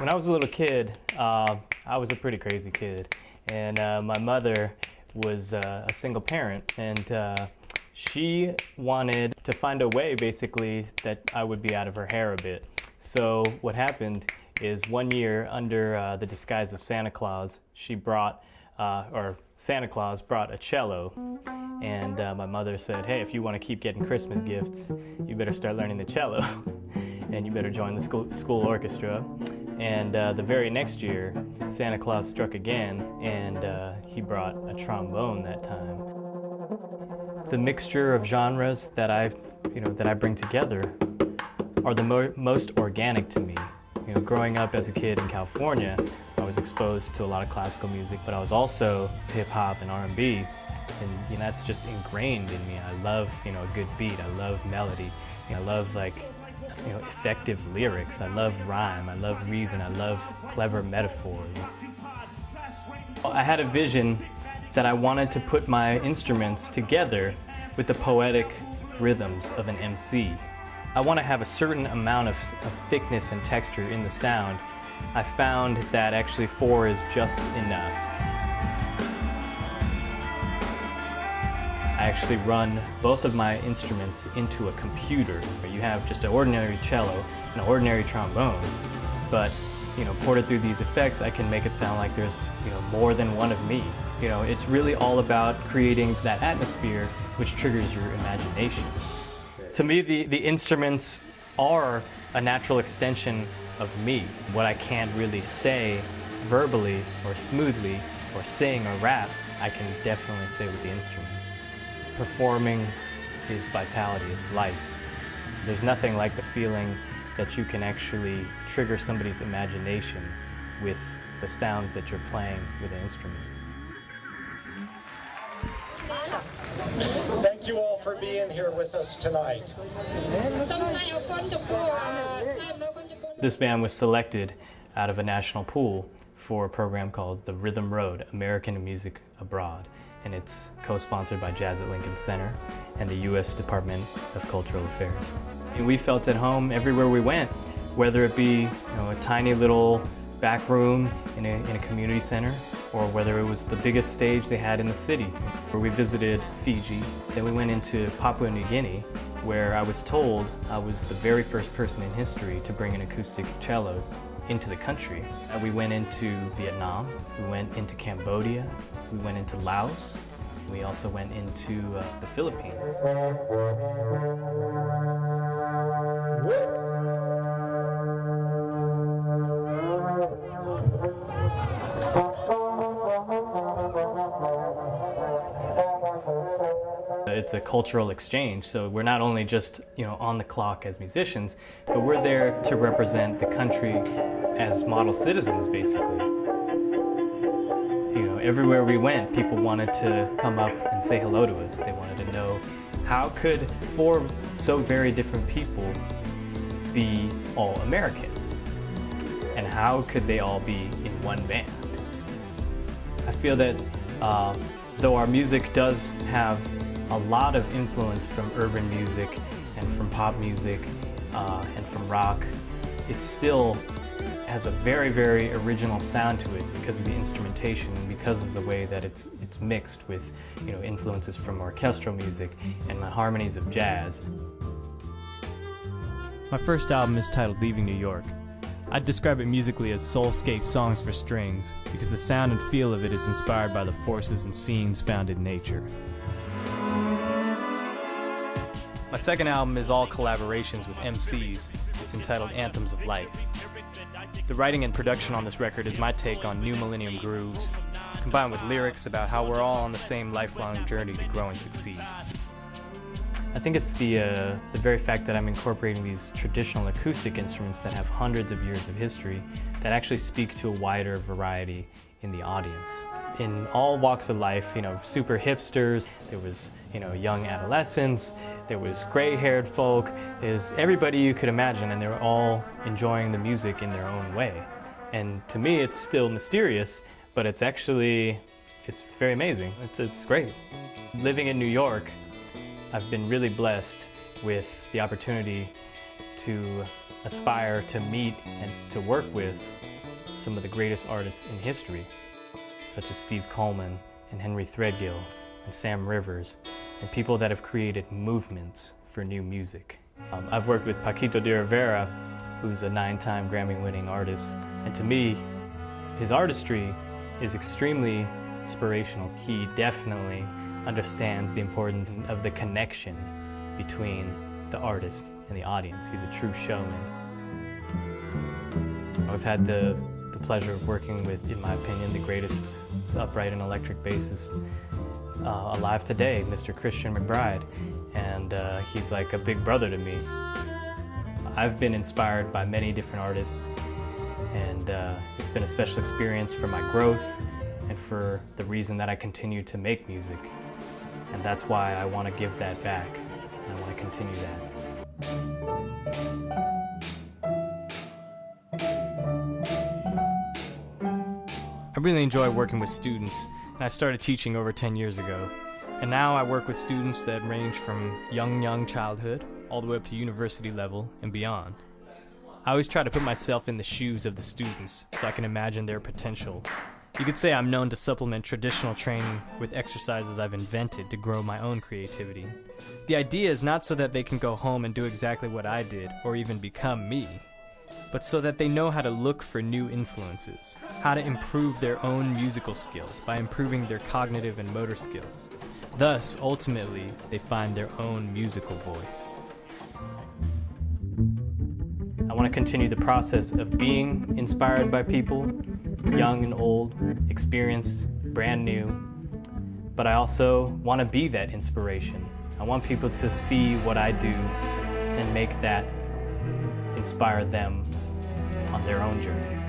When I was a little kid, I was a pretty crazy kid, and my mother was a single parent, and she wanted to find a way, basically, that I would be out of her hair a bit. So what happened is one year, under the disguise of Santa Claus, she brought, or Santa Claus brought a cello, and my mother said, hey, if you want to keep getting Christmas gifts, you better start learning the cello, and you better join the school orchestra. And the very next year, Santa Claus struck again, and he brought a trombone that time. The mixture of genres that I bring together are the most organic to me. Growing up as a kid in California, I was exposed to a lot of classical music, but I was also hip-hop and R&B, and that's just ingrained in me. I love a good beat. I love melody. I love effective lyrics. I love rhyme. I love reason. I love clever metaphor. I had a vision that I wanted to put my instruments together with the poetic rhythms of an MC. I want to have a certain amount of thickness and texture in the sound. I found that actually 4 is just enough. I actually run both of my instruments into a computer. You have just an ordinary cello and an ordinary trombone, but ported through these effects, I can make it sound like there's more than one of me. It's really all about creating that atmosphere which triggers your imagination. To me, the instruments are a natural extension of me. What I can't really say verbally or smoothly or sing or rap, I can definitely say with the instrument. Performing is vitality, it's life. There's nothing like the feeling that you can actually trigger somebody's imagination with the sounds that you're playing with an instrument. Thank you all for being here with us tonight. This band was selected out of a national pool for a program called the Rhythm Road, American Music Abroad. And it's co-sponsored by Jazz at Lincoln Center and the U.S. Department of Cultural Affairs. And we felt at home everywhere we went, whether it be a tiny little back room in a community center, or whether it was the biggest stage they had in the city. Where we visited Fiji, then we went into Papua New Guinea, where I was told I was the very first person in history to bring an acoustic cello into the country. We went into Vietnam, we went into Cambodia, we went into Laos, we also went into the Philippines. It's a cultural exchange, so we're not only just on the clock as musicians, but we're there to represent the country as model citizens, basically. Everywhere we went, people wanted to come up and say hello to us. They wanted to know, how could 4 so very different people be all American? And how could they all be in one band? I feel that though our music does have a lot of influence from urban music and from pop music and from rock, it still has a very, very original sound to it because of the instrumentation and because of the way that it's mixed with influences from orchestral music and the harmonies of jazz. My first album is titled Leaving New York. I'd describe it musically as soulscape songs for strings because the sound and feel of it is inspired by the forces and scenes found in nature. My second album is all collaborations with MCs. It's entitled Anthems of Light. The writing and production on this record is my take on new millennium grooves, combined with lyrics about how we're all on the same lifelong journey to grow and succeed. I think it's the very fact that I'm incorporating these traditional acoustic instruments that have hundreds of years of history that actually speak to a wider variety in the audience. In all walks of life, super hipsters, there was, young adolescents, there was gray-haired folk, there's everybody you could imagine, and they were all enjoying the music in their own way. And to me, it's still mysterious, but it's very amazing. It's great. Living in New York, I've been really blessed with the opportunity to aspire to meet and to work with some of the greatest artists in history, such as Steve Coleman and Henry Threadgill and Sam Rivers, and people that have created movements for new music. I've worked with Paquito de Rivera, who's a 9-time Grammy-winning artist, and to me, his artistry is extremely inspirational. He definitely understands the importance of the connection between the artist and the audience. He's a true showman. I've had the pleasure of working with, in my opinion, the greatest upright and electric bassist alive today, Mr. Christian McBride, and he's like a big brother to me. I've been inspired by many different artists, and it's been a special experience for my growth and for the reason that I continue to make music. And that's why I want to give that back, and I want to continue that. I really enjoy working with students, and I started teaching over 10 years ago. And now I work with students that range from young childhood all the way up to university level and beyond. I always try to put myself in the shoes of the students so I can imagine their potential. You could say I'm known to supplement traditional training with exercises I've invented to grow my own creativity. The idea is not so that they can go home and do exactly what I did or even become me, but so that they know how to look for new influences, how to improve their own musical skills by improving their cognitive and motor skills. Thus, ultimately, they find their own musical voice. I want to continue the process of being inspired by people, young and old, experienced, brand new, but I also want to be that inspiration. I want people to see what I do and make that inspire them on their own journey.